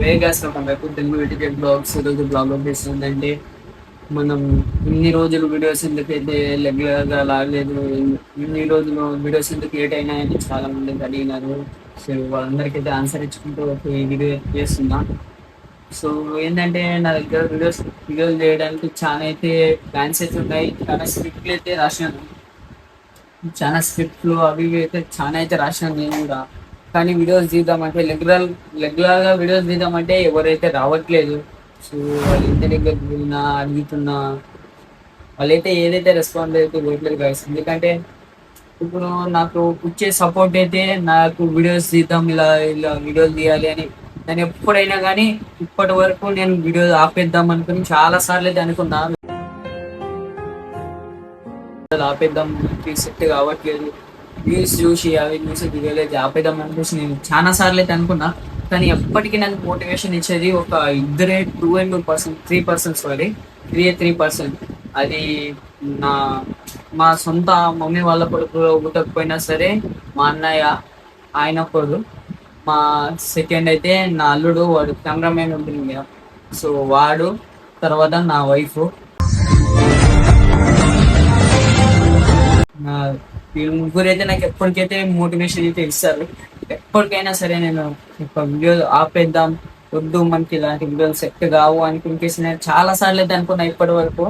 Vegas ఒక వైపు Telugu etiquette blogs ఈరోజు బ్లాగ్ చేస్తుందంటే మనం ఇన్ని రోజులు వీడియోస్ ఎందుకైతే రెగ్యులర్గా లాగలేదు, ఇన్ని రోజులు వీడియోస్ ఎందుకు లేట్ అయినాయని చాలా మంది అడిగినారు. సో వాళ్ళందరికైతే ఆన్సర్ ఇచ్చుకుంటూ ఒక వీడియో చేస్తున్నా. సో ఏంటంటే నా దగ్గర వీడియోలు చేయడానికి చాలా అయితే ప్లాన్స్ అయితే ఉన్నాయి, చాలా స్క్రిప్ట్లు అయితే రాసినాను, చాలా స్క్రిప్ట్లు అవి ఇవి అయితే చాలా అయితే రాసినాను నేను కూడా. కానీ వీడియోస్ తీద్దామంటే రెగ్యులర్గా వీడియోస్ తీద్దామంటే ఎవరైతే రావట్లేదు. సో వాళ్ళ ఇంటి దగ్గరికి వెళ్ళినా అడుగుతున్నా వాళ్ళైతే ఏదైతే రెస్పాన్స్ అయితే ఇవ్వట్లేదు guys. ఎందుకంటే ఇప్పుడు నాకు వచ్చే సపోర్ట్ అయితే నాకు వీడియోస్ తీద్దాం, ఇలా ఇలా వీడియోలు తీయాలి అని నేను ఎప్పుడైనా కానీ ఇప్పటి వరకు నేను వీడియోస్ ఆపేద్దాం అనుకుని చాలా సార్లు అయితే అనుకున్నా, ఆపేద్దాం సెట్ కావట్లేదు, వ్యూస్ చూసి అవి చూసి దిగలేదు, ఆపేద్దాం అనిపించి నేను చాలా సార్లు అయితే అనుకున్నా. కానీ ఎప్పటికీ నాకు మోటివేషన్ ఇచ్చేది ఒక ఇద్దరే 2% 3% సారీ 3%. అది నా మా సొంత మమ్మీ వాళ్ళ కొడుకు పుట్టకపోయినా సరే మా అన్నయ్య, ఆయన కొడుకు, మా సెకండ్ అయితే నా అల్లుడు, వాడు కెమెరామెన్ ఉంటుంది కదా, సో వాడు, తర్వాత నా వైఫ్. వీళ్ళు ముగ్గురు అయితే నాకు ఎప్పటికైతే మోటివేషన్ అయితే ఇస్తారు. ఎప్పటికైనా సరే నేను ఒక వీడియో ఆపేద్దాం, వద్దు మనకి ఇలాంటి వీడియోలు సెట్ కావు అనుకుంటేసి నేను చాలా సార్లు అయితే అనుకున్నా ఇప్పటి వరకు.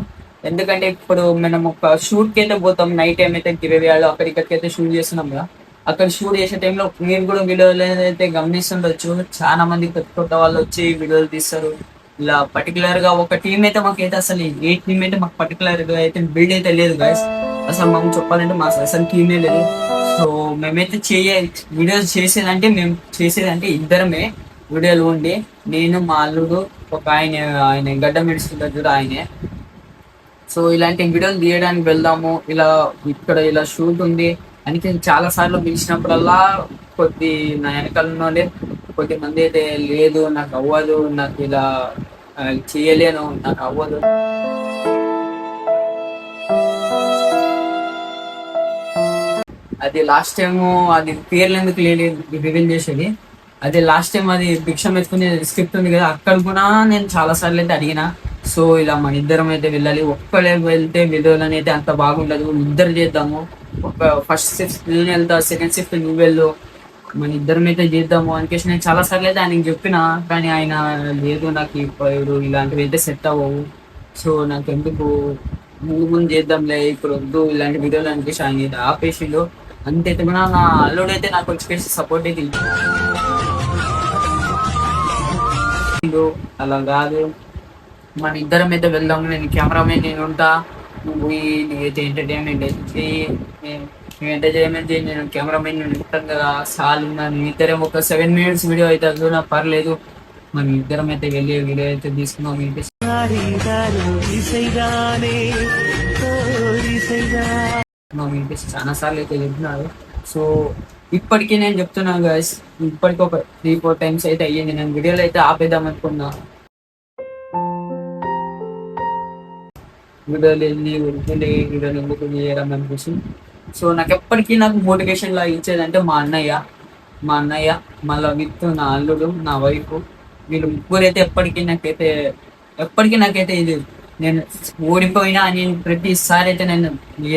ఎందుకంటే ఇప్పుడు మనం ఒక షూట్కి అయితే పోతాం, నైట్ టైం అయితే గిరివేయాలో అక్కడికైతే షూట్ చేస్తున్నాం కదా, అక్కడ షూట్ చేసే టైంలో మీరు కూడా వీడియోలు అయితే గమనిస్తుండొచ్చు, చాలా మంది కొత్త కొత్త వాళ్ళు వచ్చి వీడియోలు తీస్తారు. ఇలా పర్టికులర్ గా ఒక టీం అయితే మాకైతే అసలు ఏ టీం అయితే మాకు పర్టికులర్ గా అయితే బిల్డ్ అయితే లేదు గాయస్. అసలు మనం చెప్పాలంటే మా అసలు టీమే లేదు. సో మేమైతే వీడియోస్ చేసేదంటే ఇద్దరమే వీడియోలు ఉండి, నేను, మా అల్లుడు, ఒక ఆయన గడ్డ మెడుస్తుంటారు చూడ ఆయనే. సో ఇలాంటి వీడియోలు తీయడానికి వెళ్దాము, ఇలా ఇక్కడ ఇలా షూట్ ఉంది అని చాలా సార్లు పిలిచినప్పుడల్లా నా వెనకాల నుండి కొద్దిమంది అయితే లేదు నాకు అవ్వదు, నాకు ఇలా చేయలేను, నాకు అవ్వదు. అది లాస్ట్ టైము అది పేర్లు ఎందుకు రివీల్ చేసేది, అది లాస్ట్ టైం అది భిక్షం ఎత్తుకునే స్క్రిప్ట్ ఉంది కదా, అక్కడ కూడా నేను చాలా సార్లు అయితే అడిగిన. సో ఇలా మన ఇద్దరం అయితే వెళ్ళాలి, ఒక్కడే వెళ్తే వీడియోలని అయితే అంత బాగుండదు, ఇద్దరు చేద్దాము, ఒక ఫస్ట్ షిఫ్ట్ నేను వెళ్తా, సెకండ్ షిఫ్ట్ నువ్వు వెళ్ళు, మన ఇద్దరం అయితే చేద్దాము అనికేసి నేను చాలా సార్లు అయితే ఆయనకి చెప్పిన. కానీ ఆయన లేదు నాకు ఇప్పుడు ఇలాంటివి అయితే సెట్ అవ్వవు, సో నాకు ఎందుకు ముందు చేద్దాంలే ఇప్పుడు వద్దు ఇలాంటి వీడియోలు అనికేసి ఆయన అయితే ఆపేసిండు. అంతైతే కూడా నా అల్లుడు అయితే నాకు వచ్చి సపోర్ట్ అయితే అలా కాదు, మన ఇద్దరం అయితే వెళ్దాం, నేను కెమెరామెన్ నేను ఉంటా, నువ్వు నీకైతే ఎంటర్టైన్మెంట్ అయితే నేను కెమెరామెన్ ఉంటాను కదా, చాలు నేను ఇద్దరం ఒక 7 minutes వీడియో అయితే అది నాకు పర్లేదు, మనం ఇద్దరం అయితే వెళ్ళి వీడియో అయితే తీసుకున్నాం. చాలా సార్లు అయితే చెప్తున్నారు. సో ఇప్పటికీ నేను చెప్తున్నాను గాయస్, ఇప్పటికి ఒక 3-4 times అయితే అయ్యింది నేను వీడియోలు అయితే ఆపేద్దాం అనుకున్నా. వీడియోలు ఎందుకు చేయడం అనిపించి. సో నాకు ఎప్పటికీ నాకు మోటివేషన్ లాగా ఇచ్చేదంటే మా అన్నయ్య మళ్ళీ విత్ నా అల్లుడు, నా వైఫ్, వీళ్ళు ముగ్గురైతే ఎప్పటికీ నాకైతే ఇది నేను ఓడిపోయినా నేను ప్రతిసారి అయితే నేను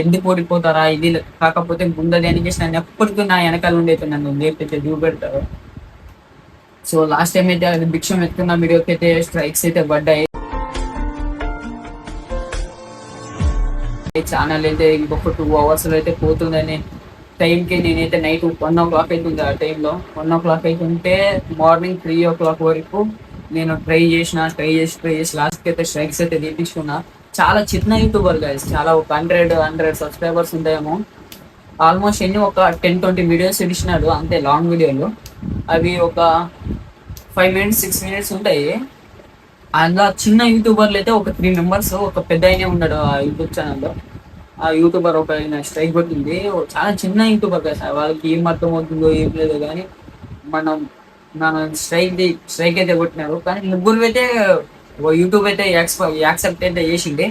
ఎందుకు ఓడిపోతారా, ఇది కాకపోతే ముందది అని చేసి నన్ను ఎప్పటికీ నా వెనకాల ఉండి అయితే నన్ను లేపైతే చూపెడతారు. సో లాస్ట్ టైం అయితే అది భిక్షం ఎత్తుకున్న వీడియోకి అయితే స్ట్రైక్స్ అయితే పడ్డాయి. ఛానల్ అయితే ఇంకొక 2 hours అయితే పోతుందని టైంకి నేనైతే నైట్ 1 o'clock అవుతుంది, ఆ టైంలో 1 o'clock అవుతుంటే మార్నింగ్ 3 o'clock వరకు నేను ట్రై చేసి లాస్ట్కి అయితే స్ట్రైక్స్ అయితే తీపించుకున్నా. చాలా చిన్న యూట్యూబర్ గైస్, చాలా ఒక 100 subscribers ఉంటాయేమో, ఆల్మోస్ట్ ఒక 10-20 వీడియోస్ ఇచ్చినాడు అంతే, లాంగ్ వీడియోలు. అవి ఒక 5 minutes 6 minutes ఉంటాయి. అందులో చిన్న యూట్యూబర్లు అయితే ఒక 3 members, ఒక పెద్ద అయినా ఉన్నాడు ఆ యూట్యూబ్ ఛానల్లో. ఆ యూట్యూబర్ ఒక స్ట్రైక్ కొట్టింది, చాలా చిన్న యూట్యూబర్ కదా, వాళ్ళకి ఏం అర్థం అవుతుందో ఏం లేదో కానీ మన స్ట్రైక్ అయితే కొట్టినారు. కానీ ముగ్గురు అయితే యూట్యూబ్ అయితే యాక్సెప్ట్ అయితే చేసిండే.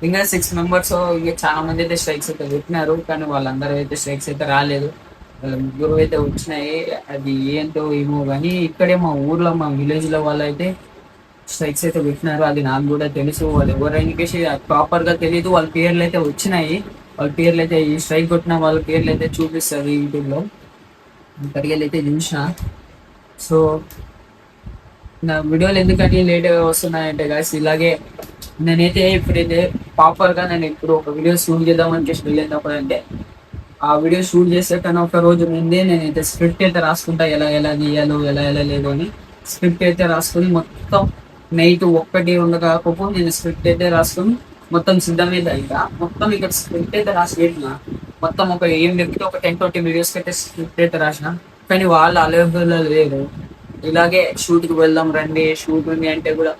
ఇంకా 6 members ఇంకా చాలా మంది అయితే స్ట్రైక్స్ అయితే పెట్టినారు, కానీ వాళ్ళందరూ అయితే స్ట్రైక్స్ అయితే రాలేదు. వాళ్ళ ముగ్గురు అయితే వచ్చినాయి. అది ఏంటో ఏమో కానీ ఇక్కడే మా ఊర్లో మా విలేజ్ లో వాళ్ళు అయితే స్ట్రైక్స్ అయితే పెట్టినారు. అది నాకు కూడా తెలుసు. వాళ్ళు ఎవరైనా ప్రాపర్ గా తెలియదు. వాళ్ళ పేర్లు అయితే వచ్చినాయి. వాళ్ళ పేర్లు అయితే ఈ స్ట్రైక్ కొట్టిన వాళ్ళ పేర్లు అయితే చూపిస్తారు యూట్యూబ్ లో. ఇక్కడికి అయితే చూసిన. సో నా వీడియోలు ఎందుకని లేట్ వస్తున్నాయంటే గాయస్ ఇలాగే నేనైతే ఇప్పుడైతే ప్రాపర్ గా నేను ఇప్పుడు ఒక వీడియో షూట్ చేద్దామని చెప్పి వెళ్ళినప్పుడు అంటే ఆ వీడియో షూట్ చేసే కానీ ఒక రోజు ముందే నేనైతే స్క్రిప్ట్ అయితే రాసుకుంటా, ఎలా ఎలా తీయాలో ఎలా ఎలా లేదు అని స్క్రిప్ట్ అయితే రాసుకుని మొత్తం నైట్ ఒక్కటి ఉండకపోతే నేను స్క్రిప్ట్ అయితే రాసుకుని మొత్తం సిద్ధమైతే ఇంకా మొత్తం ఇక్కడ స్క్రిప్ట్ అయితే రాసి పెట్టిన. మొత్తం ఒక ఏం చెప్తే ఒక 10-20 వీడియోస్కి అయితే స్క్రిప్ట్ అయితే రాసిన. కానీ వాళ్ళు అవైలబుల్ లేరు. ఇలాగే షూట్కి వెళ్దాం రండి, షూట్ ఉంది అంటే కూడా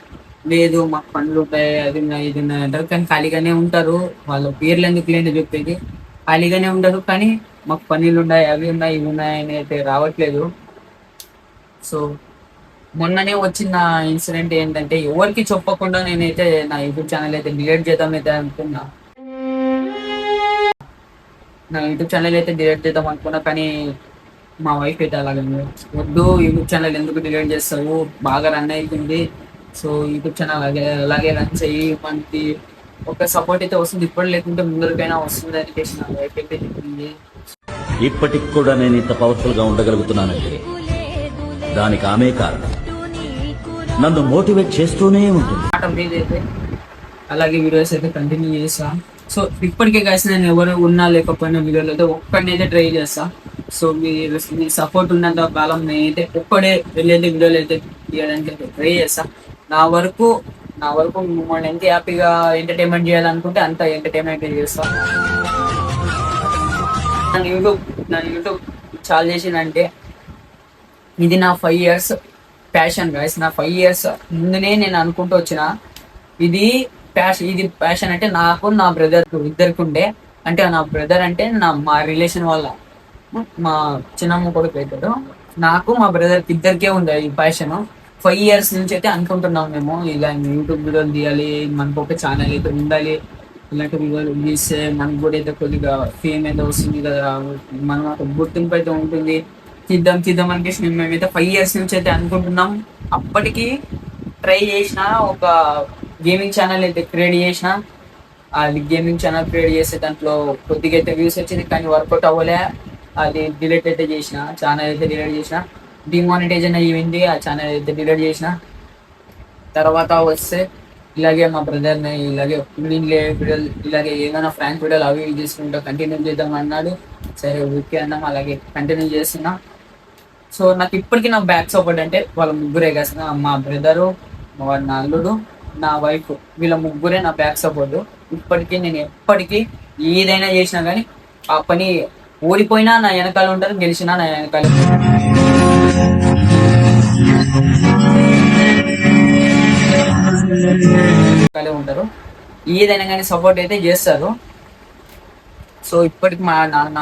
లేదు మాకు పనులు ఉంటాయి, అది ఉన్నాయి ఇది ఉన్నాయి అంటారు. కానీ ఖాళీగానే ఉంటారు. వాళ్ళ పేర్లు ఎందుకు లేని చెప్పేది, ఖాళీగానే ఉండరు. కానీ మాకు పనులు ఉన్నాయి, అవి ఉన్నాయి, ఇవి ఉన్నాయి అని అయితే రావట్లేదు. సో మొన్ననే వచ్చిన ఇన్సిడెంట్ ఏంటంటే ఎవరికి చెప్పకుండా నేనైతే నా యూట్యూబ్ ఛానల్ అయితే డిలీట్ చేద్దాం అయితే అనుకున్నా. నా యూట్యూబ్ ఛానల్ అయితే డిలీట్ చేద్దాం అనుకున్నా. కానీ మా వైఫ్ అయితే అలాగే వద్దు, యూట్యూబ్ ఛానల్ ఎందుకు డిలీట్ చేస్తావు, బాగా రన్ అవుతుంది. సో యూట్యూబ్ ఛానల్ అలాగే అలాగే రన్ చెయ్యి, మనకి ఒక సపోర్ట్ అయితే వస్తుంది, ఇప్పుడు లేకుంటే ముందరికైనా వస్తుంది అని చెప్పేసి నా వైఫ్ అయితే చెప్పింది. ఇప్పటికి కూడా నేను ఇంత పవర్ఫుల్ గా ఉండగలుగుతున్నానంటే దానికి ఆమె కారణం. నన్ను మోటివేట్ చేస్తూనే ఉంటుంది. అయితే అలాగే వీడియోస్ అయితే కంటిన్యూ చేస్తా. సో ఇప్పటికే కలిసి నేను ఎవరు ఉన్నా లేకపోయినా వీడియోలో అయితే ఒక్కడినైతే ట్రై చేస్తా. సో మీ సపోర్ట్ ఉన్నంత కాలం నేనైతే ఒక్కడే వెళ్ళేది వీడియోలు అయితే తీయడానికి అయితే ట్రై చేస్తా. నా వరకు మిమ్మల్ని ఎంత హ్యాపీగా ఎంటర్టైన్మెంట్ చేయాలనుకుంటే అంత ఎంటర్టైన్మెంట్ చేస్తా. నన్ను యూట్యూబ్ చాలా చేసిందంటే ఇది నా 5 years ప్యాషన్ గాయస్. నా 5 years ముందునే నేను అనుకుంటూ వచ్చిన ఇది ప్యాషన్ అంటే నాకు నా బ్రదర్ ఇద్దరికి ఉండే. అంటే నా బ్రదర్ అంటే మా రిలేషన్ వల్ల మా చిన్నమ్మ కొడుకు అవుతాడు. నాకు మా బ్రదర్కి ఇద్దరికే ఉంది ఈ ప్యాషన్. 5 years నుంచి అయితే అనుకుంటున్నాం మేము ఇలా యూట్యూబ్ వీడియోలు తీయాలి, మనకు ఒక ఛానల్ అయితే ఉండాలి, ఇలాంటి వీడియోలు తీస్తే మనకు కూడా అయితే కొద్దిగా ఫేమ్ అయితే వస్తుంది కదా, మనం ఒక గుర్తింపు అయితే ఉంటుంది, తీద్దాం అనిపిస్తుంది. మేమైతే 5 years నుంచి అయితే అనుకుంటున్నాం. అప్పటికి ట్రై చేసిన ఒక గేమింగ్ ఛానల్ అయితే క్రియేట్ చేసిన. అది గేమింగ్ ఛానల్ క్రియేట్ చేసే దాంట్లో కొద్దిగా అయితే వ్యూస్ వచ్చింది, కానీ వర్కౌట్ అవ్వలే. అది డిలీట్ అయితే చేసిన, ఛానల్ అయితే డిలీట్ చేసిన. డిమానిటైజేషన్ అయ్యింది, ఆ ఛానల్ అయితే డిలీట్ చేసిన. తర్వాత వస్తే ఇలాగే మా బ్రదర్ని ఇలాగే వీడియోలు ఇలాగే ఏమైనా ఫ్రాంక్ వీడియోలు అవి చేసుకుంటా కంటిన్యూ చేద్దాం అన్నాడు. సరే ఓకే అన్నాం, అలాగే కంటిన్యూ చేస్తున్నా. సో నాకు ఇప్పటికీ నా బ్యాక్ సపోర్ట్ అంటే వాళ్ళ ముగ్గురే కదా, మా బ్రదరు, నా అల్లుడు, నా వైఫ్, వీళ్ళ ముగ్గురే నా బ్యాక్ సపోర్ట్. ఇప్పటికీ నేను ఎప్పటికీ ఏదైనా చేసినా కానీ ఆ పని ఓడిపోయినా నా వెనకాల ఉంటారు, గెలిచినా నా వెనకాల ఉంటారు. ఏదైనా కానీ సపోర్ట్ అయితే చేస్తారు. సో ఇప్పటికి మా నాన్న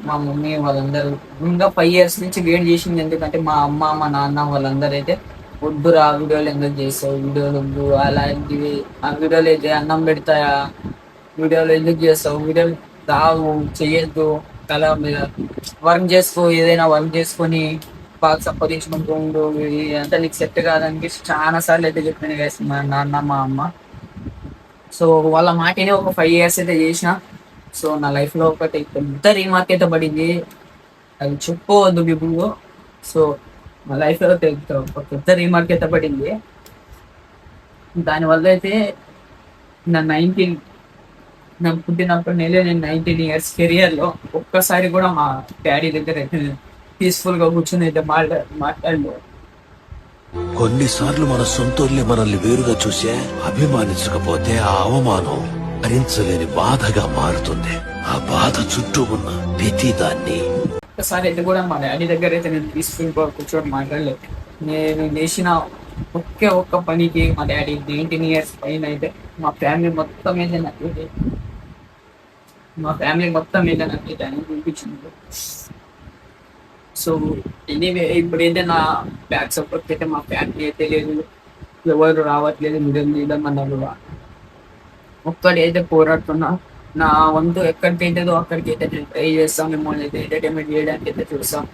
మా మమ్మీ వాళ్ళందరూ ఇంకా 5 years నుంచి వెయిట్ చేసింది. ఎందుకంటే మా అమ్మ మా నాన్న వాళ్ళందరూ అయితే వద్దురా వీడియోలు ఎందుకు చేస్తావు, వీడియోలు వద్దు అలాంటివి, ఆ వీడియోలు అయితే అన్నం పెడతాయా, వీడియోలు ఎందుకు చేస్తావు, వీడియోలు రావు చెయ్యొద్దు, తల మీద వర్క్ చేసుకో, ఏదైనా వర్క్ చేసుకొని బాగా సంపాదించుకుంటూ ఉండు, అంతా నీకు సెట్ కాదని చాలా సార్లు అయితే చెప్పాను కదా మా నాన్న మా అమ్మ. సో వాళ్ళ మాటనే ఒక 5 years అయితే చేసిన. సో నా లైఫ్లో ఒకటి పెద్ద రీమార్క్ అయితే పడింది, అది చెప్పుకోవద్దు ఇప్పుడు. సో మా లైఫ్లో ఒక పెద్ద రీమార్క్ అయితే పడింది. దానివల్ల అయితే నాకు పుట్టినప్పటి నెల నేను 19 years కెరియర్లో ఒక్కసారి కూడా మా డాడీ దగ్గర అయితే పీస్ఫుల్గా కూర్చొని అయితే మాట్లాడలేదు. కొన్నిసార్లు మన సొంతోళ్ళే మనల్ని వేరుగా చూసే అభిమానించకపోతే ఆ అవమానం భరించలేని బాధగా మారుతుంది. ఆ బాధ చుట్టూ ఉన్న ప్రతి దాన్ని ఒక్కసారి అయితే కూడా మా డాడీ దగ్గర అయితే నేను పీస్ఫుల్గా కూర్చొని మాట్లాడలేదు. నేను చేసిన ఒక్క పనికి మా డాడీ 19 years పైన అయితే మా ఫ్యామిలీ మొత్తం అయితే నాకైతే అని చూపించింది. సో ఎనీవే ఇప్పుడైతే నా బ్యాక్ సపోర్ట్ అయితే మా ఫ్యామిలీ అయితే లేదు, ఎవరు రావట్లేదు, వీడియోలు తీయడం అన్నారు. ఒక్కడైతే పోరాడుతున్నా, నా వంతు ఎక్కడికైతుందో అక్కడికైతే నేను ట్రై చేస్తాం, మిమ్మల్ని అయితే ఎంటర్టైన్మెంట్ చేయడానికి అయితే చూస్తాం.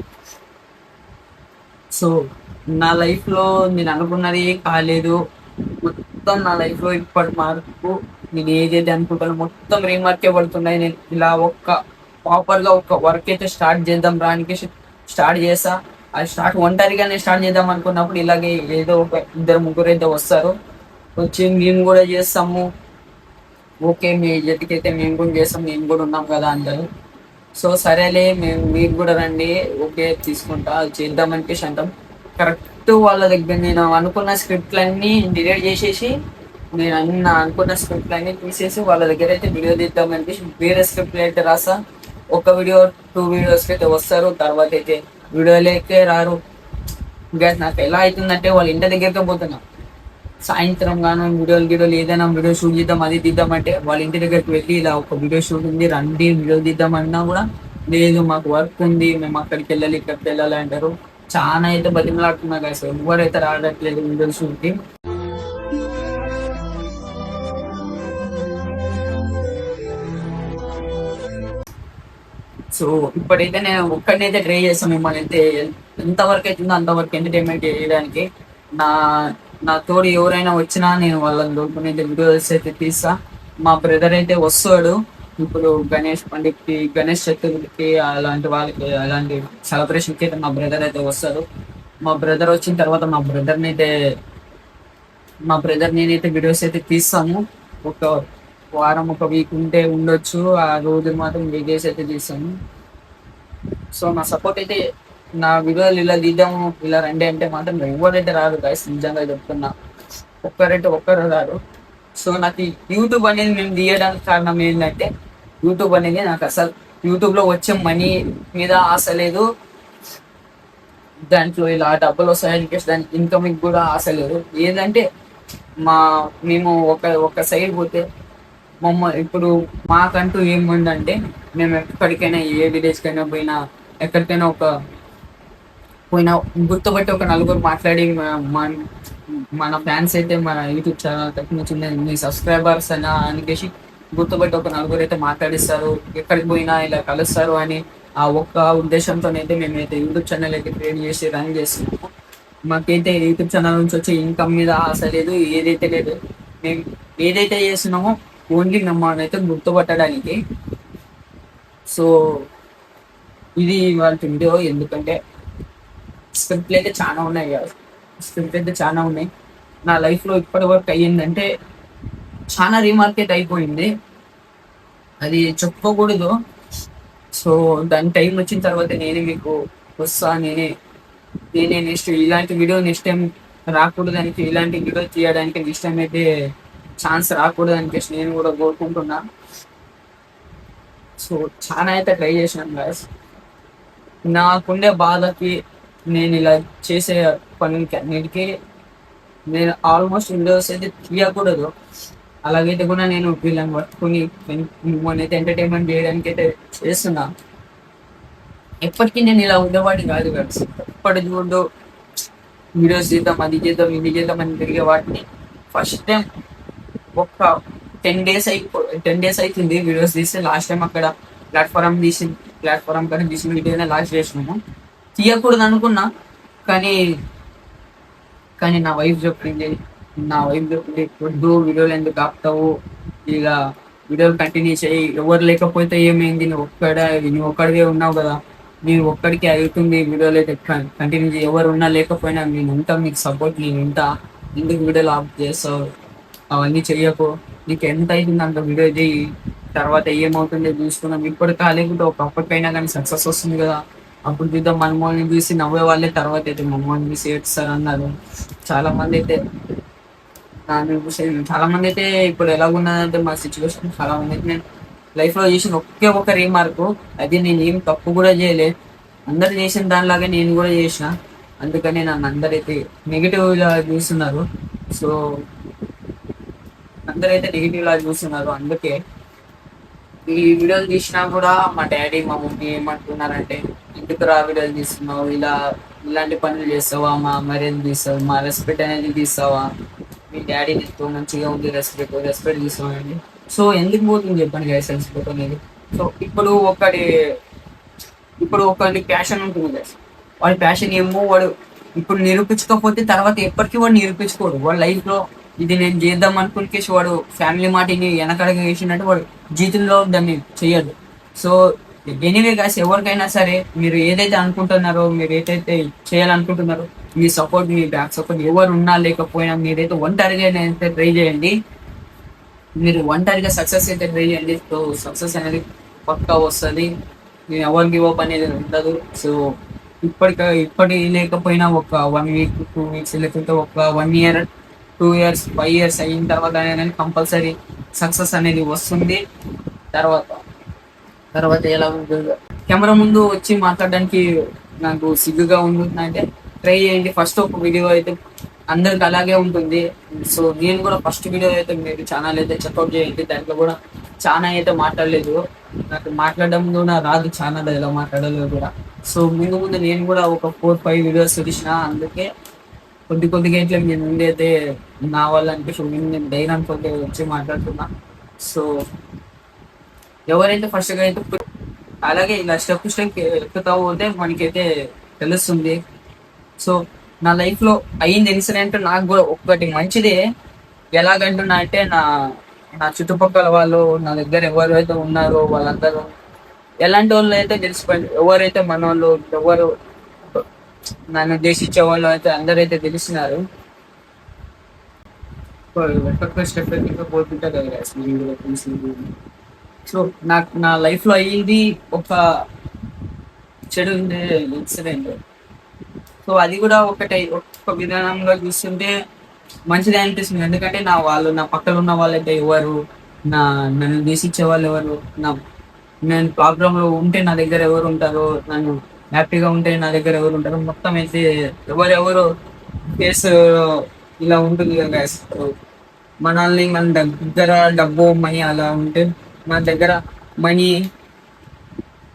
సో నా లైఫ్లో నేను అనుకున్నది కాలేదు. మొత్తం నా లైఫ్లో ఇప్పటి మార్పు నేను ఏదైతే అనుకుంటానో మొత్తం రీమార్కే పడుతున్నాయి. నేను ఇలా ప్రాపర్గా ఒక వర్క్ అయితే స్టార్ట్ చేద్దాం రానికి స్టార్ట్ చేస్తా. అది ఒంటరిగానే స్టార్ట్ చేద్దాం అనుకున్నప్పుడు ఇలాగే ఏదో ఒక ఇద్దరు ముగ్గురు అయితే వస్తారు, వచ్చి మేము కూడా చేస్తాము, ఓకే మీ జట్టుకైతే మేము కూడా చేస్తాం, మేము కూడా ఉన్నాం కదా అంటారు. సో సరేలే మీరు కూడా రండి, ఓకే తీసుకుంటా, అది చేద్దామంటే అంటాం. కరెక్ట్ వాళ్ళ దగ్గర నేను అనుకున్న స్క్రిప్ట్లన్నీ డిలీట్ చేసేసి, నేను అనుకున్న స్క్రిప్ట్లన్నీ తీసేసి వాళ్ళ దగ్గర అయితే వీడియో తీద్దామంటే వేరే స్క్రిప్ట్లు అయితే రాసా. ఒక వీడియో 2 వీడియోస్కి అయితే వస్తారు, తర్వాత అయితే వీడియోలకే రారు. ఇంకా నాకు ఎలా అవుతుందంటే వాళ్ళ ఇంటి దగ్గరకే పోతున్నా, సాయంత్రం గాను వీడియోలు ఏదైనా వీడియో షూట్ చేద్దాం అది తీద్దామంటే వాళ్ళ ఇంటి దగ్గరికి వెళ్ళి ఇలా ఒక వీడియో షూట్ ఉంది రండి వీడియో తీద్దామన్నా కూడా లేదు, మాకు వర్క్ ఉంది, మేము అక్కడికి వెళ్ళాలి ఇక్కడికి వెళ్ళాలి అంటారు. చాలా అయితే బతిమలాడుతున్నా కదా సార్, ఎవరైతే రావట్లేదు వీడియో షూట్కి. సో ఇప్పుడైతే నేను ఒక్కడినైతే ట్రై చేస్తాను, మిమ్మల్ని అయితే ఎంతవరకు అవుతుందో అంతవరకు ఎంటర్టైన్మెంట్ చేయడానికి. నా నా తోడు ఎవరైనా వచ్చినా నేను వాళ్ళని దొరుకునైతే వీడియోస్ అయితే తీస్తా. మా బ్రదర్ అయితే వస్తాడు ఇప్పుడు గణేష్ పండుగకి, గణేష్ చతుర్థికి, అలాంటి వాళ్ళకి, అలాంటి సెలబ్రేషన్కి అయితే మా బ్రదర్ అయితే వస్తాడు. మా బ్రదర్ వచ్చిన తర్వాత మా బ్రదర్ నేనైతే వీడియోస్ అయితే తీస్తాము. ఒక వారం ఒక వీక్ ఉంటే ఉండొచ్చు, ఆ రోజు మాత్రం వీడియోస్ అయితే తీస్తాను. సో నా సపోర్ట్ అయితే, నా వీడియోలు ఇలా తీద్దాము ఇలా రండి అంటే మాత్రం ఎవరైతే రాదు గాయస్, నిజంగా చెప్తున్నా, ఒక్కరు రారు. సో నాకు ఈ యూట్యూబ్ అనేది మేము తీయడానికి కారణం ఏంటంటే, యూట్యూబ్ అనేది నాకు అసలు యూట్యూబ్లో వచ్చే మనీ మీద ఆశ లేదు, దాంట్లో ఇలా డబ్బులు వస్తాయని దాని ఇన్కమింగ్ కూడా ఆశ లేదు. ఏంటంటే మేము ఒక సైడ్ పోతే ఇప్పుడు మాకంటూ ఏముందంటే, మేము ఎక్కడికైనా ఏ విలేజ్కైనా ఎక్కడికైనా పోయినా గుర్తుపట్టి ఒక నలుగురు మాట్లాడి మన ఫ్యాన్స్ అయితే మన యూట్యూబ్ ఛానల్ తరఫున మీ సబ్స్క్రైబర్స్ అనేసి గుర్తుపట్టి ఒక నలుగురు అయితే మాట్లాడిస్తారు, ఎక్కడికి పోయినా ఇలా కలుస్తారు అని ఆ ఒక్క ఉద్దేశంతోనైతే మేమైతే యూట్యూబ్ ఛానల్ అయితే క్రియేట్ చేసి రన్ చేస్తున్నాము. మాకైతే యూట్యూబ్ ఛానల్ నుంచి వచ్చే ఇన్కమ్ మీద ఆశ లేదు, ఏదైతే లేదు. మేము ఏదైతే చేస్తున్నామో ఓన్లీ మిమ్మల్ని అయితే గుర్తుపట్టడానికి. సో ఇది వాళ్ళ వీడియో, ఎందుకంటే స్క్రిప్ట్లు అయితే చాలా ఉన్నాయి కదా, స్క్రిప్ట్ అయితే చాలా ఉన్నాయి. నా లైఫ్లో ఇప్పటి వరకు అయ్యిందంటే చాలా రీమార్కెట్ అయిపోయింది, అది చెప్పుకోకూడదు. సో దాని టైం వచ్చిన తర్వాత నేనే మీకు వస్తా, నేనే నెక్స్ట్ ఇలాంటి వీడియో నెక్స్ట్ టైం రాకూడదానికి, ఇలాంటి వీడియో తీయడానికి నెక్స్ట్ టైం అయితే ఛాన్స్ రాకూడదని నేను కూడా కోరుకుంటున్నా. సో చాలా అయితే ట్రై చేసినాను గాయస్. నాకుండే బాధకి నేను ఇలా చేసే పనికి అన్నిటికీ నేను ఆల్మోస్ట్ వీడియోస్ అయితే తీయకూడదు, అలాగైతే కూడా నేను వీళ్ళని పట్టుకుని మిమ్మల్ని అయితే ఎంటర్టైన్మెంట్ చేయడానికి అయితే చేస్తున్నా. ఎప్పటికీ నేను ఇలా ఉండేవాడిని కాదు గాయస్. ఎప్పటి చూడు వీడియోస్ చేద్దాం అది చేద్దాం ఇది చేద్దాం అని తిరిగే వాటిని ఫస్ట్ టైం ఒక 10 days అవుతుంది వీడియోస్ తీస్తే. లాస్ట్ టైం అక్కడ ప్లాట్ఫారం కానీ తీసిన వీడియోనే లాస్ట్ చేసినాము, తీయకూడదు అనుకున్నా. కానీ నా వైఫ్ చెప్పింది వద్దు వీడియోలు ఎందుకు ఆపుతావు, ఇక వీడియోలు కంటిన్యూ చేయి, ఎవరు లేకపోతే ఏమైంది, నువ్వు ఒక్కడివే ఉన్నావు కదా, నేను ఒక్కడికి అవుతుంది వీడియోలు అయితే కంటిన్యూ చేయి, ఎవరు ఉన్నా లేకపోయినా నేను ఉంటా, మీకు సపోర్ట్ నేను ఉంటా, ఎందుకు వీడియోలు ఆఫ్ చేస్తావు, అవన్నీ చెయ్యకు, నీకు ఎంత అవుతుంది అంత వీడియో చేయి, తర్వాత ఏమవుతుందో చూసుకున్నాం. ఇప్పుడు కాలేకుంటే ఒకప్పటికైనా కానీ సక్సెస్ వస్తుంది కదా, అప్పుడు చూద్దాం. మమ్మల్ని చూసి నవ్వే వాళ్ళే తర్వాత అయితే మమ్మల్ని చూసి ఏడుస్తారు అన్నారు చాలా మంది అయితే. చాలా మంది అయితే ఇప్పుడు ఎలాగున్నదంటే మా సిచ్యువేషన్, చాలా మంది అయితే నేను లైఫ్లో చేసిన ఒక రీమార్కు, అది నేను ఏం తప్పు కూడా చేయలే, అందరు చేసిన దానిలాగే నేను కూడా చేసిన, అందుకని నన్ను అందరైతే నెగిటివ్గా చూస్తున్నారు. సో అందరైతే నెగిటివ్లా చూస్తున్నారు. అందుకే ఈ వీడియోలు తీసినా కూడా మా డాడీ మా మమ్మీ ఏమంటున్నారంటే, ఎందుకు రా వీడియోలు తీస్తున్నావు, ఇలాంటి పనులు చేస్తావా, మా మర్యాద తీస్తావు, మా రెస్పెక్ట్ అనేది తీస్తావా, మీ డాడీ నీతో మంచిగా ఉంది రెస్పెక్ట్ తీస్తామండి. సో ఎందుకు పోతుంది చెప్పండి గైస్ తెలిసిపోతుంది. సో ఇప్పుడు ఒకటి ప్యాషన్ ఉంటుంది గైస్. వాడి ప్యాషన్ ఏమో వాడు ఇప్పుడు నిరూపించకపోతే తర్వాత ఎప్పటికీ వాడు నిరూపించుకోడు. వాడు లైఫ్ లో ఇది నేను చేద్దాం అనుకునేసి వాడు ఫ్యామిలీ మాటిని వెనకడగా వేసినట్టు వాడు జీవితంలో దాన్ని చెయ్యడు. సో ఎనీవే గాయస్, ఎవరికైనా సరే మీరు ఏదైతే అనుకుంటున్నారో, మీరు ఏదైతే చేయాలనుకుంటున్నారో, మీ సపోర్ట్, మీ బ్యాక్ సపోర్ట్ ఎవరు ఉన్నా లేకపోయినా మీరైతే ఒంటరిగా అయితే ట్రై చేయండి. మీరు ఒంటరిగా సక్సెస్ అయితే ట్రై చేయండి. సో సక్సెస్ అనేది పక్కా వస్తుంది. ఎవరు గివ్ అప్ అనేది ఉండదు. సో ఇప్పటి లేకపోయినా ఒక 1 వీక్ 2 వీక్స్ లేకపోతే ఒక 1 ఇయర్ 2 ఇయర్స్ 5 ఇయర్స్ అయిన తర్వాత అనేది కంపల్సరీ సక్సెస్ అనేది వస్తుంది. తర్వాత తర్వాత ఎలా ఉంటుంది, కెమెరా ముందు వచ్చి మాట్లాడడానికి నాకు సిగ్గుగా ఉంటుందంటే ట్రై చేయండి. ఫస్ట్ ఒక వీడియో అయితే అందరికి అలాగే ఉంటుంది. సో నేను కూడా ఫస్ట్ వీడియో అయితే మీరు ఛానల్ అయితే చెక్అవుట్ చేయండి. దాంట్లో కూడా చాలా అయితే మాట్లాడలేదు, నాకు మాట్లాడడం కూడా రాదు, ఛానల్ ఎలా మాట్లాడలేదు కూడా. సో ముందు ముందు నేను కూడా ఒక 4-5 వీడియోస్ చూసిన, అందుకే కొద్దిగా ఇట్లా నేను ముందు అయితే నా వల్ల అనిపించి నేను ధైర్యం కొద్ది వచ్చి మాట్లాడుతున్నా. సో ఎవరైతే ఫస్ట్ గా అయితే అలాగే ఇలా స్టెప్ ఎక్కుతా పోతే మనకైతే తెలుస్తుంది. సో నా లైఫ్ లో అయింది ఇన్సిడెంట్ నాకు కూడా ఒక్కటి మంచిదే. ఎలాగంటున్నా అంటే నా నా చుట్టుపక్కల వాళ్ళు, నా దగ్గర ఎవరైతే ఉన్నారో వాళ్ళందరూ ఎలాంటి వాళ్ళు అయితే తెలిసిపోయింది. ఎవరైతే మన వాళ్ళు, ఎవరు నన్ను దేశించే వాళ్ళు అయితే అందరైతే తెలిసినారు. ఒక్కొక్క స్టెప్ ఇంకా పోతుంటే కదా తెలిసింది. సో నాకు నా లైఫ్ లో అయ్యింది ఒక చెడు ఇన్సిడెంట్. సో అది కూడా ఒక్క విధానంలో చూస్తుంటే మంచిదే అనిపిస్తుంది. ఎందుకంటే నా పక్కన ఉన్న వాళ్ళైతే ఎవరు, నన్ను దేశించే వాళ్ళు ఎవరు, నేను ప్రాబ్లమ్ లో ఉంటే నా దగ్గర ఎవరు ఉంటారో, నన్ను హ్యాపీగా ఉంటే నా దగ్గర ఎవరు ఉంటారో, మొత్తం అయితే ఎవరెవరు ఫేస్ ఇలా ఉంటుంది కదా guys. మనల్ని మన దగ్గర డబ్బు మనీ అలా ఉంటే, మన దగ్గర మనీ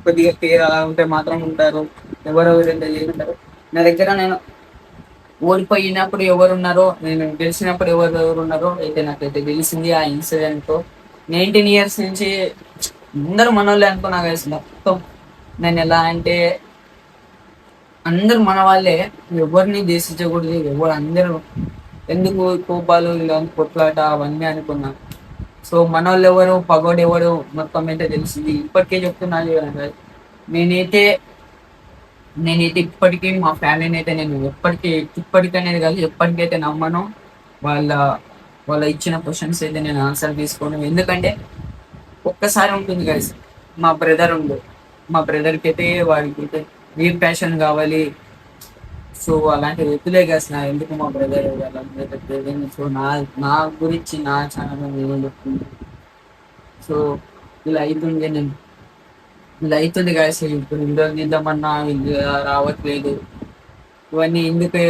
కొద్దిగా పేరు అలా ఉంటే మాత్రం ఉంటారు, ఎవరెవరు ఉంటారు. నా దగ్గర నేను ఓడిపోయినప్పుడు ఎవరు ఉన్నారో, నేను గెలిచినప్పుడు ఎవరు ఉన్నారో అయితే నాకైతే తెలిసింది ఆ ఇన్సిడెంట్ తో. 19 ఇయర్స్ నుంచి అందరూ మనోళ్ళే అనుకున్నా కలిసి మొత్తం. నేను ఎలా అంటే అందరు మన వాళ్ళే, ఎవరిని దేశించకూడదు, ఎవరు అందరూ ఎందుకు కోపాలు ఇలా కొట్లాట అవన్నీ అనుకున్నా. సో మన వాళ్ళు ఎవరు, పగోడు ఎవరు మొత్తం అయితే తెలిసింది. ఇప్పటికే చెప్తున్నాను కదా, నేనైతే ఇప్పటికీ మా ఫ్యామిలీని అయితే నేను ఇప్పటికనేది కాదు ఎప్పటికైతే నమ్మను. వాళ్ళ వాళ్ళ ఇచ్చిన క్వశ్చన్స్ అయితే నేను ఆన్సర్ తీసుకోను. ఎందుకంటే ఒక్కసారి ఉంటుంది guys, మా బ్రదర్కి అయితే వాడికి అయితే ఏ ప్యాషన్ కావాలి. సో అలాంటి వ్యక్తులే కాసిన ఎందుకు మా బ్రదర్ వాళ్ళందరూ. సో నా గురించి నా ఛానల్ నేను చెప్తున్నాను. సో ఇలా అవుతుంది ఇలా అవుతుంది కాసి. ఇప్పుడు వీడియోలు తీద్దామన్నా రావట్లేదు, ఇవన్నీ ఎందుకు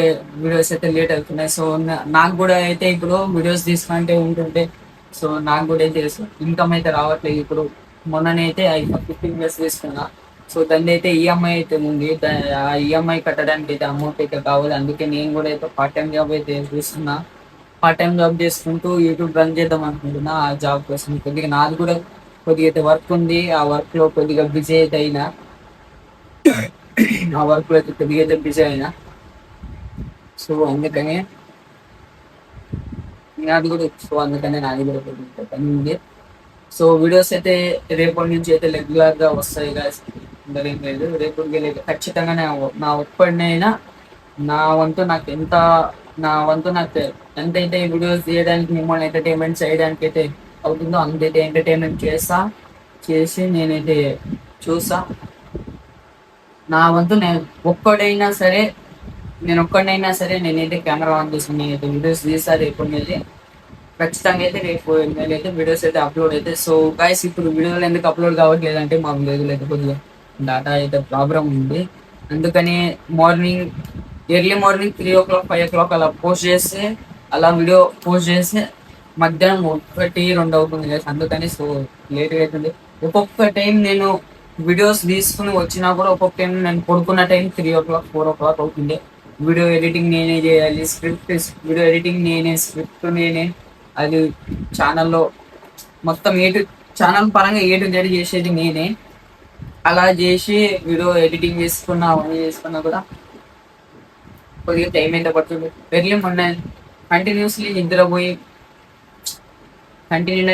వీడియోస్ అయితే లేట్ అవుతున్నాయి. సో నాకు కూడా అయితే ఇప్పుడు వీడియోస్ తీసుకుంటే ఉంటుంటే, సో నాకు కూడా అయితే ఇన్కమ్ అయితే రావట్లేదు. ఇప్పుడు మొన్ననైతే ఐఫోన్ 15 తీసుకున్నా. సో దాన్ని అయితే ఈఎంఐ అయితే ఉంది, ఆ ఈఎంఐ కట్టడానికి అయితే అమౌంట్ అయితే కావాలి. అందుకే నేను కూడా అయితే పార్ట్ టైం జాబ్ అయితే చూస్తున్నా. పార్ట్ టైం జాబ్ చేసుకుంటూ యూట్యూబ్ రన్ చేద్దాం అనుకుంటున్నా. ఆ జాబ్ కోసం కొద్దిగా నాది కూడా కొద్దిగా అయితే వర్క్ ఉంది, ఆ వర్క్ లో కొద్దిగా బిజీ అయితే అయినా, ఆ వర్క్ లో అయితే కొద్దిగా అయితే బిజీ అయినా. సో అందుకనే నాది కూడా కొద్దిగా పని ఉంది. సో వీడియోస్ అయితే రేపటి నుంచి అయితే రెగ్యులర్ గా వస్తాయి guys. ఏం లేదు, రేపటికి ఖచ్చితంగా నా ఒక్కడినైనా నా వంతు నాకు ఎంతైతే వీడియోస్ తీయడానికి, మిమ్మల్ని ఎంటర్టైన్మెంట్ చేయడానికి అయితే అవుతుందో అంతైతే ఎంటర్టైన్మెంట్ చేసి నేనైతే చూసా. నా వంతు నేను ఒక్కడైనా సరే నేనైతే కెమెరా ఆన్ చేసుకుని నేనైతే వీడియోస్ తీసాను రేపటి నుంచి. ఖచ్చితంగా అయితే రేపు అయితే వీడియోస్ అయితే అప్లోడ్ అయితే. సో గైస్ ఇప్పుడు వీడియోలు ఎందుకు అప్లోడ్ కావట్లేదు అంటే మాకు లేదు కొద్దిగా డేటా అయితే ప్రాబ్లం ఉంది. అందుకని ఎర్లీ మార్నింగ్ 3 o'clock 5 o'clock అలా పోస్ట్ చేస్తే, అలా వీడియో పోస్ట్ చేస్తే మధ్యాహ్నం 1-2 అవుతుంది గైస్. అందుకని సో లేట్గా అవుతుంది. ఒక్కొక్క టైం నేను వీడియోస్ తీసుకుని వచ్చినా కూడా ఒక్కొక్క టైం నేను పడుకున్న టైం 3 o'clock 4 o'clock అవుతుంది. వీడియో ఎడిటింగ్ నేనే చేయాలి, స్క్రిప్ట్ నేనే, అది ఛానల్లో మొత్తం ఛానల్ పరంగా జడి చేసేది నేనే. అలా చేసి వీడియో ఎడిటింగ్ చేసుకున్నా అవన్నీ చేసుకున్నా కూడా కొద్దిగా టైం ఎంత పడుతుంది. ఎర్లీ మొన్న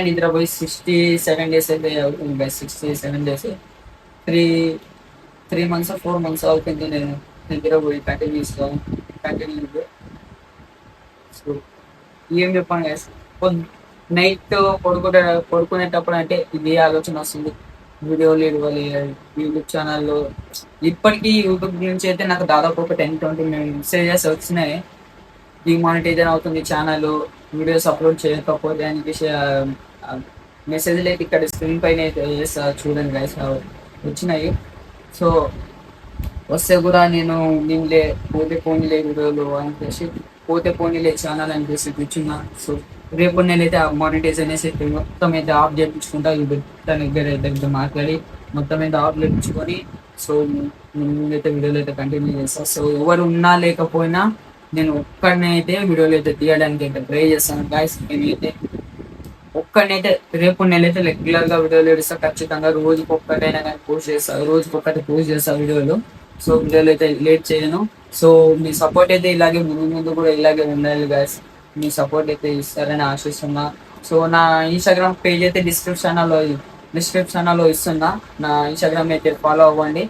నిద్రపోయి 67 days అయితే అవుతుంది guys. 67 days, 3 months 4 months అవుతుంది నేను నిద్రపోయి కంటిన్యూ. సో ఏం చెప్పాను guys, నైట్ పడుకునేటప్పుడు అంటే ఇదే ఆలోచన వస్తుంది, వీడియోలు ఇవ్వాలి యూట్యూబ్ ఛానల్లో. ఇప్పటికీ యూట్యూబ్ నుంచి అయితే నాకు దాదాపు ఒక 10-20 మెసేజెస్ వచ్చినాయి, డిమానిటైజేషన్ అవుతుంది ఛానల్, వీడియోస్ అప్లోడ్ చేయకపోతే అని చెప్పేసి మెసేజ్లు అయితే ఇక్కడ స్క్రీన్ పైన అయితే చూడండి గైస్ వచ్చినాయి. సో వస్తే కూడా నేను దీనిలే పోనీలే వీడియోలు అని చెప్పేసి పోనీలే ఛానల్ అని చెప్పేసి కూర్చున్నా. సో రేపు నేనైతే మానిటైజేషన్ అనేసి మొత్తం అయితే ఆఫ్ చేయించుకుంటా, దగ్గర మాట్లాడి మొత్తం అయితే ఆఫ్ చేయించుకొని సో నేనైతే వీడియోలు అయితే కంటిన్యూ చేస్తాను. సో ఎవరు ఉన్నా లేకపోయినా నేను ఒక్కడినైతే వీడియోలు అయితే తీయడానికి అయితే ట్రై చేస్తాను గాయస్. నేనైతే ఒక్కడినైతే రేపు నేనైతే రెగ్యులర్గా వీడియోలు చేస్తాను ఖచ్చితంగా. రోజుకి ఒక్కటైనా కానీ పోస్ట్ చేస్తాను వీడియోలు. సో వీడియోలు అయితే లేట్ చేయను. సో మీ సపోర్ట్ అయితే ఇలాగే ముందు కూడా ఇలాగే ఉండాలి గాయస్. మీ సపోర్ట్ అయితే ఇస్తారని ఆశిస్తున్నా. సో నా ఇన్స్టాగ్రామ్ పేజ్ అయితే డిస్క్రిప్షన్లో ఇస్తున్నా. నా ఇన్స్టాగ్రామ్ అయితే ఫాలో అవ్వండి.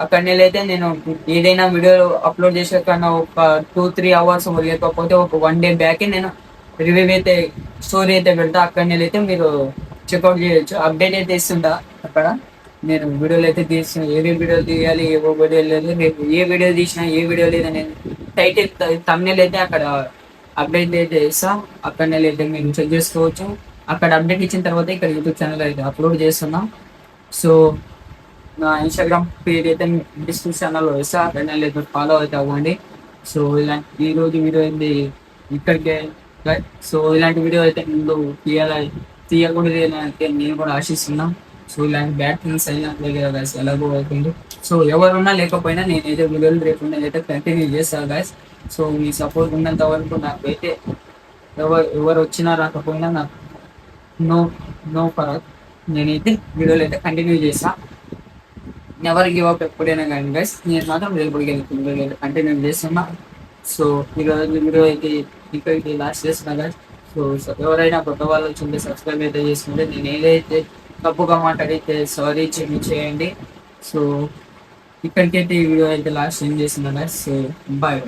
అక్కడ నేనైతే నేను ఏదైనా వీడియో అప్లోడ్ చేసే కన్నా ఒక 2-3 hours లేకపోతే ఒక 1 day బ్యాకే నేను రివ్యూ అయితే స్టోరీ అయితే పెడతా. అక్కడ నేనైతే మీరు చెక్అవుట్ చేయొచ్చు. అప్డేట్ అయితే ఇస్తుంటా అక్కడ. నేను వీడియోలు అయితే తీసిన ఏ వీడియోలు తీయాలి, ఏ వీడియో లేదు, రేపు ఏ వీడియో తీసినా ఏ వీడియో లేదు అనేది టైటిల్ thumbnail అయితే అక్కడ అప్డేట్ అయితే ఇస్తా. అక్కడ నేనైతే మీరు చెక్ చేసుకోవచ్చు. అక్కడ అప్డేట్ ఇచ్చిన తర్వాత ఇక్కడ యూట్యూబ్ ఛానల్ అయితే అప్లోడ్ చేస్తున్నా. సో నా ఇన్స్టాగ్రామ్ పేజ్ అయితే డిస్క్రిప్షన్లో ఇస్తా, అక్కడ అయితే ఫాలో అయితే అవ్వండి. సో ఈరోజు వీడియో అయితే ఇక్కడికే. సో ఇలాంటి వీడియో అయితే ముందు తీయకూడదు అయితే నేను కూడా ఆశిస్తున్నా. సో ఇలాంటి బ్యాడ్ థింగ్స్ అయినా కదా గాయస్, ఎలాగో అవుతుంది. సో ఎవరున్నా లేకపోయినా నేనైతే వీడియోలు రేపు అయితే కంటిన్యూ చేస్తాను గాయస్. సో మీ సపోర్ట్ ఉన్నంత వరకు నాకైతే ఎవరు వచ్చినా రాకపోయినా నాకు నో ఫరక్. నేనైతే వీడియోలు అయితే కంటిన్యూ చేస్తా. ఎవరు గివ్ అప్ ఎప్పుడైనా కానీ గైస్, నేను మాత్రం వీడియోలు కంటిన్యూ చేస్తున్నా. సో ఈరోజు వీడియో అయితే ఇక్కడికి లాస్ట్ చేస్తున్నా గైస్. సో ఎవరైనా కొత్త వాళ్ళు వచ్చింటే సబ్స్క్రైబ్ అయితే చేసుకుంటే, నేను ఏదైతే తప్పుగా మాట్లాడితే సారీ చేయండి. సో ఇక్కడికైతే ఈ వీడియో అయితే లాస్ట్ ఏం చేస్తున్నా గైస్. So bye.